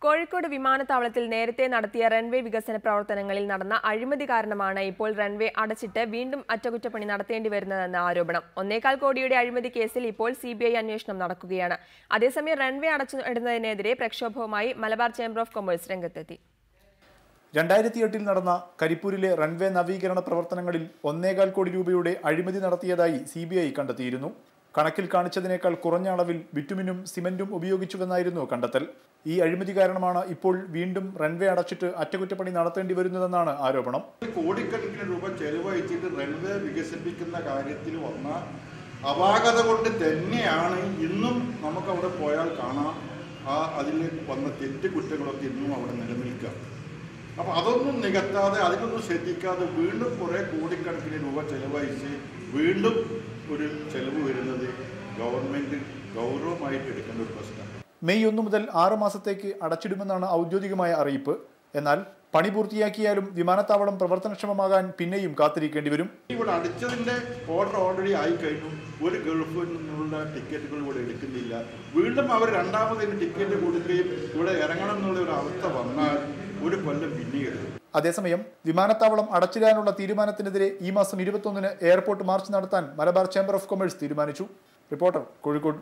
കോഴിക്കോട് വിമാനത്താവളത്തിൽ നേരത്തെ നടത്തിയ റൺവേ വികസന പ്രവർത്തനങ്ങളിൽ നടന്ന അഴിമതി കാരണമാണ് ഇപ്പോൾ റൺവേ അടച്ചിട്ട് വീണ്ടും അറ്റകുറ്റപ്പണി നടത്തേണ്ടി വരുന്നതെന്ന ആരോപണം. 1.25 കോടിയുടെ അഴിമതി കേസിൽ ഇപ്പോൾ CBI അന്വേഷണം നടക്കുകയാണ്. അതേസമയം റൺവേ അടച്ചിടുന്നതിനെതിരെ പ്രക്ഷോഭവുമായി മലബാർ ചേംബർ ഓഫ് കൊമേഴ്സ് രംഗത്തെത്തി. 2008 നടന്ന കരിപ്പൂരിലെ റൺവേ നവീകരണ പ്രവർത്തനങ്ങളിൽ 1.25 കോടി രൂപയുടെ അഴിമതി നടത്തിയതായി CBI കണ്ടെത്തിയിരുന്നു. കണക്കിൽ കാണിച്ചതിനേക്കാൾ കുറഞ്ഞ അളവിൽ ബിറ്റുമിനും സിമന്റും ഉപയോഗിച്ചുവെന്നായിരുന്നു കണ്ടെത്തൽ. ഈ അഴിമതി കാരണമാണ് ഇപ്പോൾ വീണ്ടും റൺവേ അടച്ചിട്ട് അറ്റകുറ്റപ്പണി നടത്തേണ്ടി വരുന്നതെന്നാണ് ആരോപണം. കോടിക്കണക്കിന് രൂപ ചെലവഴിച്ചിട്ട് റൺവേ വികസിപ്പിക്കുന്ന കാര്യത്തിൽ വന്ന അപാകത കൊണ്ട് തന്നെയാണ് ഇന്നും നമുക്ക് അവിടെ പോയാൽ കാണാം അതിൽ വന്ന തെറ്റുകുറ്റങ്ങളൊക്കെ ഇന്നും അവിടെ നിലനിൽക്കുക. അപ്പോൾ അതൊന്നും നികത്താതെ അതിനൊന്നും ശ്രദ്ധിക്കാതെ വീണ്ടും കുറേ കോടിക്കണക്കിന് രൂപ ചെലവഴിച്ച് വീണ്ടും ഒരു ചെലവ് വരുന്നത് ഗവൺമെന്റ് ഗൗരവമായിട്ട് എടുക്കേണ്ട ഒരു പ്രശ്നമാണ്. മെയ് 1 മുതൽ 6 മാസത്തേക്ക് അടച്ചിടുമെന്നാണ് ഔദ്യോഗികമായ അറിയിപ്പ്. എന്നാൽ പണി പൂർത്തിയാക്കിയാലും വിമാനത്താവളം പ്രവർത്തനക്ഷമമാകാൻ പിന്നെയും കാത്തിരിക്കേണ്ടി വരും. ഇവിടെ അടിച്ചതിന്റെ ഓർഡർ ഓൾറെഡി ആയി കഴിഞ്ഞു. ഒരു ഗൾഫിൽ നിന്നുള്ള ടിക്കറ്റുകൾ ഇവിടെ എടുക്കുന്നില്ല. വീണ്ടും അവർ രണ്ടാമതൊരു ടിക്കറ്റ് കൊടുക്കുകയും ഇവിടെ ഇറങ്ങണം എന്നുള്ള ഒരു അവസ്ഥ വന്നാൽ ഒരു കൊല്ലം പിന്നീട്. അതേസമയം വിമാനത്താവളം അടച്ചിടാനുള്ള തീരുമാനത്തിനെതിരെ ഈ മാസം 21-ന് എയർപോർട്ട് മാർച്ച് നടത്താൻ മലബാർ ചേംബർ ഓഫ് കൊമേഴ്സ് തീരുമാനിച്ചു. റിപ്പോർട്ടർ, കോഴിക്കോട്.